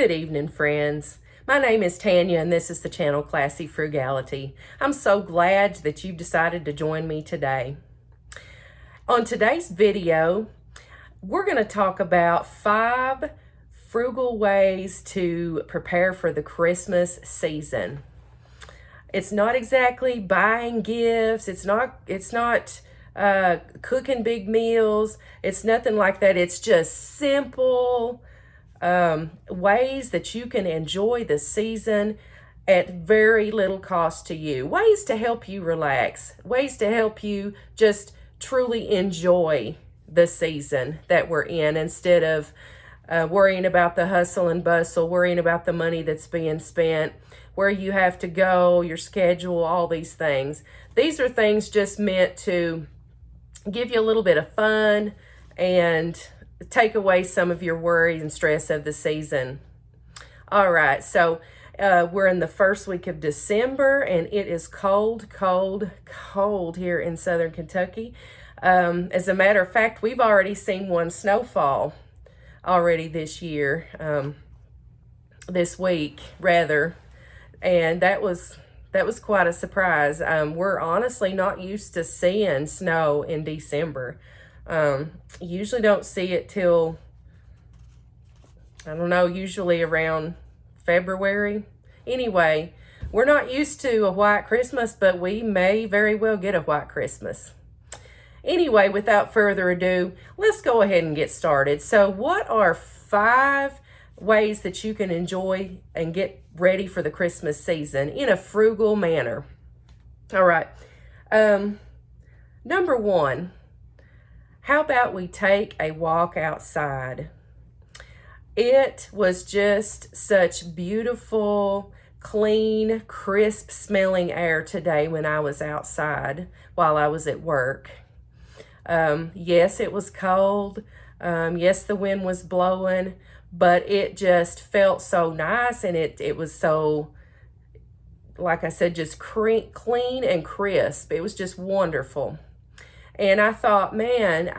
Good evening, friends. My name is Tanya, and this is the channel Classy Frugality. I'm so glad that you've decided to join me today. On today's video, we're going to talk about 5 frugal ways to prepare for the Christmas season. It's not exactly buying gifts. It's not cooking big meals. It's nothing like that. It's just simple ways that you can enjoy the season at very little cost to you. Ways to help you relax. Ways to help you just truly enjoy the season that we're in instead of worrying about the hustle and bustle, worrying about the money that's being spent, where you have to go, your schedule, all these things. These are things just meant to give you a little bit of fun and take away some of your worries and stress of the season. All right, so we're in the first week of December, and it is cold, cold, cold here in southern Kentucky. As a matter of fact, we've already seen one snowfall already this year, this week rather, and that was quite a surprise. We're honestly not used to seeing snow in December. Usually don't see it till, I don't know, usually around February. Anyway, we're not used to a white Christmas, but we may very well get a white Christmas. Anyway, without further ado, let's go ahead and get started. So what are 5 ways that you can enjoy and get ready for the Christmas season in a frugal manner? All right. Number 1, how about we take a walk outside? It was just such beautiful, clean, crisp smelling air today when I was outside while I was at work. Yes, it was cold. Yes, the wind was blowing, but it just felt so nice, and it was so, like I said, just clean and crisp. It was just wonderful. And I thought, man,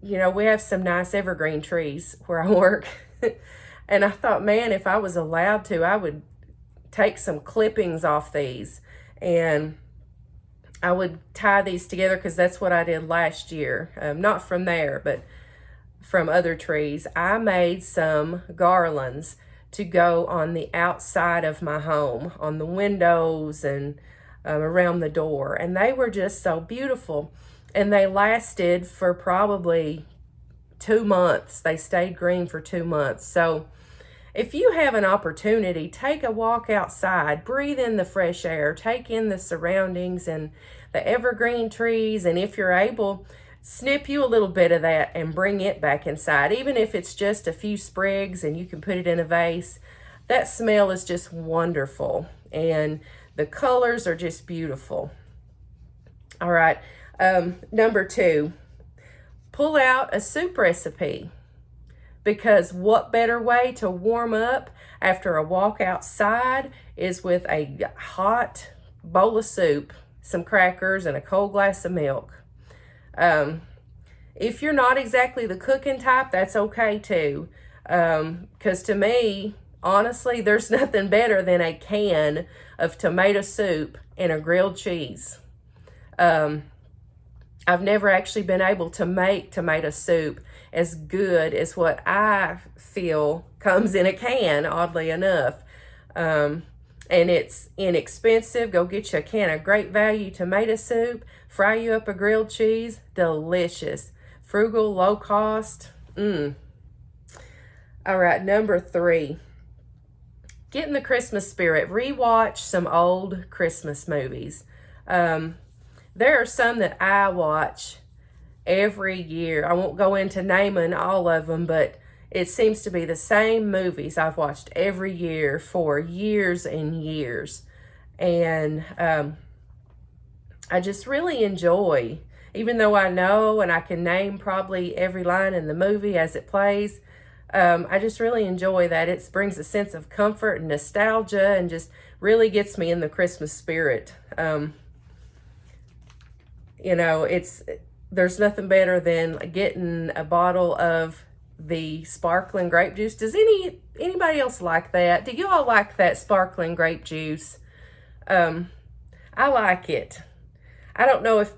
we have some nice evergreen trees where I work. And I thought, man, if I was allowed to, I would take some clippings off these and I would tie these together, because that's what I did last year. Not from there, but from other trees. I made some garlands to go on the outside of my home, on the windows and around the door. And they were just so beautiful. And they lasted for probably 2 months. They stayed green for 2 months. So if you have an opportunity, take a walk outside, breathe in the fresh air, take in the surroundings and the evergreen trees. And if you're able, snip you a little bit of that and bring it back inside. Even if it's just a few sprigs and you can put it in a vase, that smell is just wonderful. And the colors are just beautiful. All right. Number 2, pull out a soup recipe, because what better way to warm up after a walk outside is with a hot bowl of soup, some crackers, and a cold glass of milk. If you're not exactly the cooking type, that's okay too, because to me, honestly, there's nothing better than a can of tomato soup and a grilled cheese. I've never actually been able to make tomato soup as good as what I feel comes in a can, oddly enough. And it's inexpensive. Go get you a can of great value tomato soup, fry you up a grilled cheese, delicious. Frugal, low cost. All right, number 3. Get in the Christmas spirit. Rewatch some old Christmas movies. There are some that I watch every year. I won't go into naming all of them, but it seems to be the same movies I've watched every year for years and years. And I just really enjoy, even though I know and I can name probably every line in the movie as it plays, I just really enjoy that. It brings a sense of comfort and nostalgia and just really gets me in the Christmas spirit. There's nothing better than getting a bottle of the sparkling grape juice. Does anybody else like that? Do you all like that sparkling grape juice? I like it. I don't know if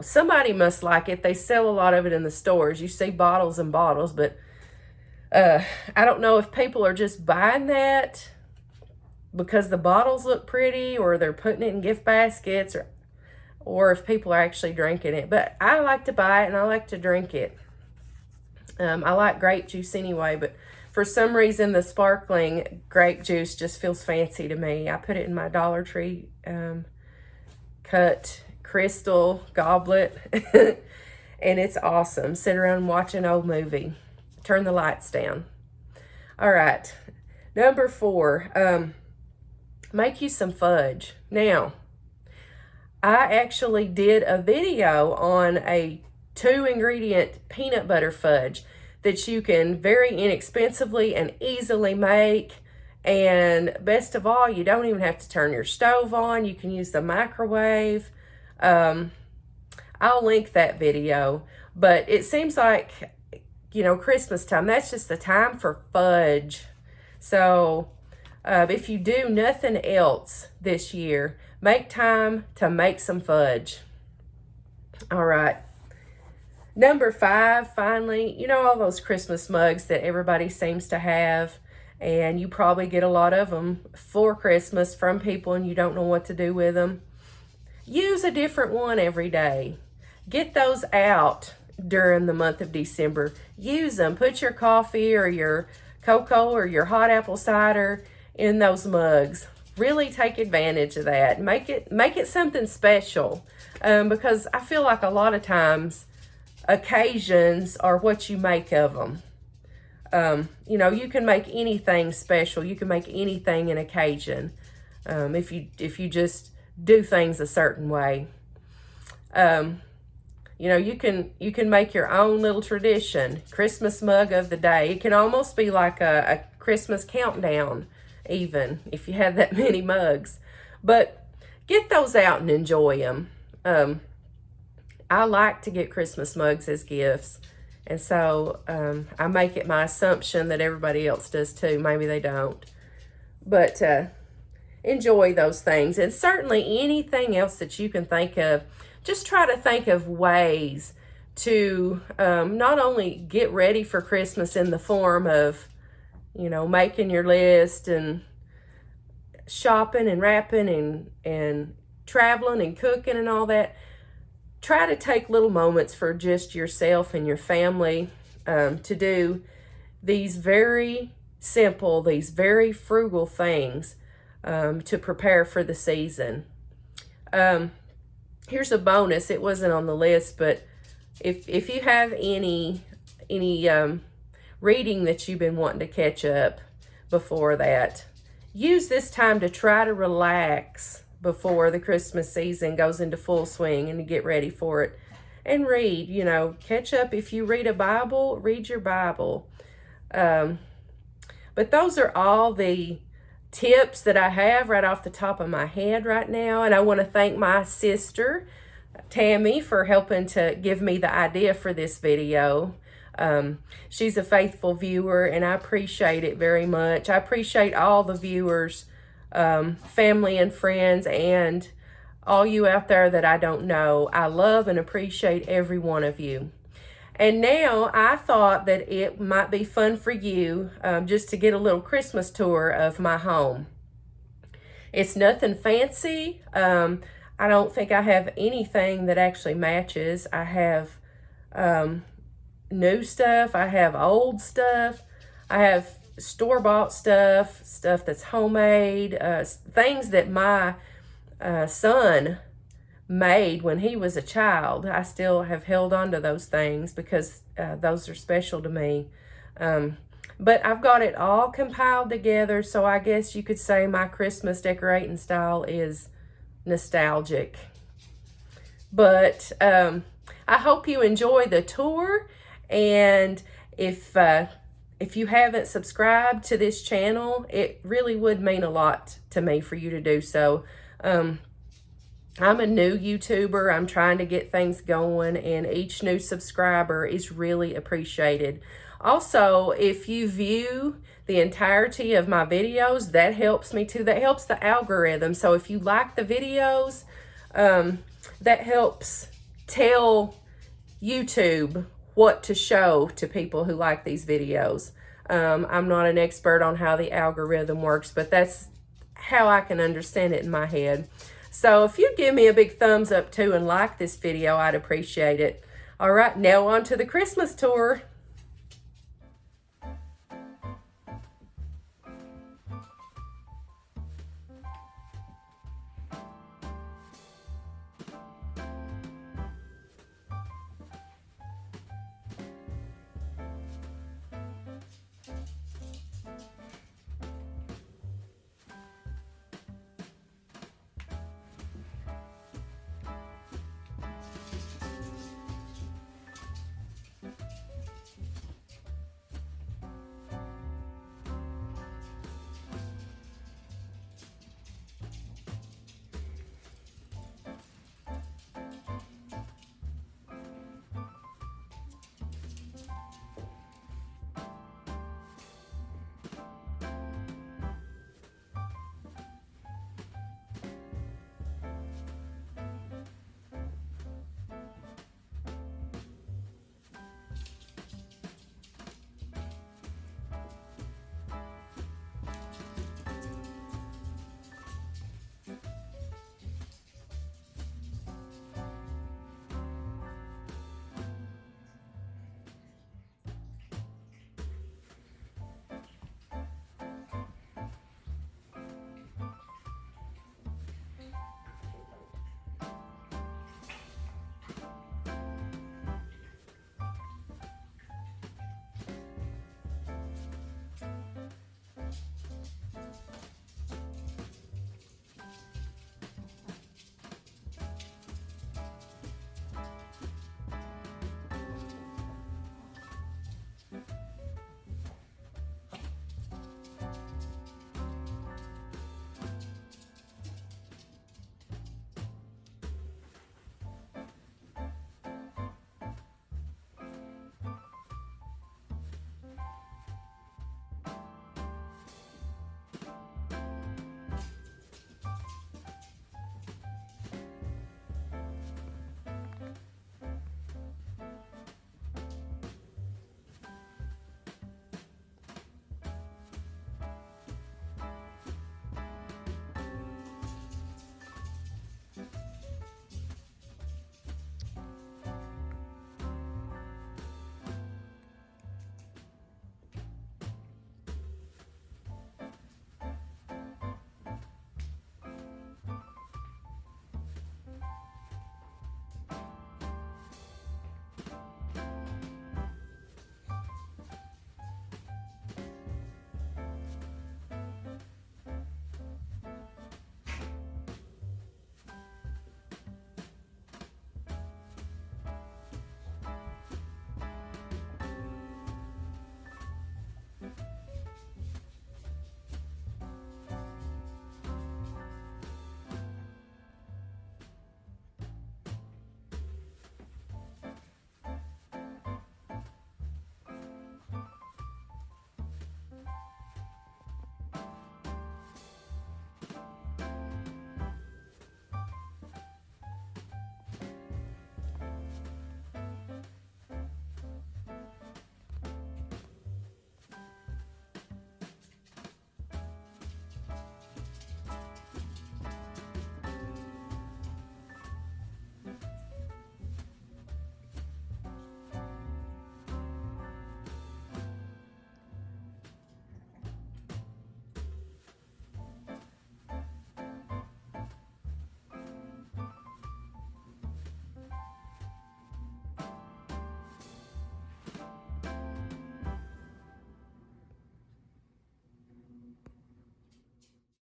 somebody must like it. They sell a lot of it in the stores. You see bottles and bottles, but I don't know if people are just buying that because the bottles look pretty, or they're putting it in gift baskets, or if people are actually drinking it. But I like to buy it and I like to drink it. I like grape juice anyway, but for some reason the sparkling grape juice just feels fancy to me. I put it in my Dollar Tree cut crystal goblet and it's awesome. Sit around and watch an old movie. Turn the lights down. All right, number 4, make you some fudge. Now, I actually did a video on a 2-ingredient peanut butter fudge that you can very inexpensively and easily make. And best of all, you don't even have to turn your stove on. You can use the microwave. I'll link that video. But it seems like, Christmas time, that's just the time for fudge. So if you do nothing else this year, make time to make some fudge. All right. Number 5, finally, all those Christmas mugs that everybody seems to have. And you probably get a lot of them for Christmas from people and you don't know what to do with them. Use a different one every day. Get those out during the month of December. Use them. Put your coffee or your cocoa or your hot apple cider in those mugs. Really take advantage of that. Make it something special, because I feel like a lot of times occasions are what you make of them. You can make anything special. You can make anything an occasion, if you just do things a certain way. You can make your own little tradition, Christmas mug of the day. It can almost be like a Christmas countdown, even if you have that many mugs. But get those out and enjoy them. I like to get Christmas mugs as gifts. And so I make it my assumption that everybody else does too. Maybe they don't. But enjoy those things. And certainly anything else that you can think of, just try to think of ways to not only get ready for Christmas in the form of, making your list and shopping and wrapping and traveling and cooking and all that. Try to take little moments for just yourself and your family to do these very simple, these very frugal things to prepare for the season. Here's a bonus. It wasn't on the list, but if you have any reading that you've been wanting to catch up before that, use this time to try to relax before the Christmas season goes into full swing and you get ready for it. And read, catch up. If you read a Bible, read your Bible. But those are all the tips that I have right off the top of my head right now. And I want to thank my sister, Tammy, for helping to give me the idea for this video. She's a faithful viewer and I appreciate it very much. I appreciate all the viewers, family and friends, and all you out there that I don't know. I love and appreciate every one of you. And now I thought that it might be fun for you just to get a little Christmas tour of my home. It's nothing fancy. I don't think I have anything that actually matches. I have new stuff. I have old stuff. I have store-bought stuff that's homemade, things that my son made when he was a child. I still have held on to those things because those are special to me. But I've got it all compiled together, so I guess you could say my Christmas decorating style is nostalgic. But I hope you enjoy the tour, and if you haven't subscribed to this channel, it really would mean a lot to me for you to do so. I'm a new YouTuber. I'm trying to get things going, and each new subscriber is really appreciated. Also, if you view the entirety of my videos, that helps me too. That helps the algorithm. So if you like the videos, that helps tell YouTube what to show to people who like these videos. I'm not an expert on how the algorithm works, but that's how I can understand it in my head. So if you give me a big thumbs up too and like this video, I'd appreciate it. All right, now on to the Christmas tour.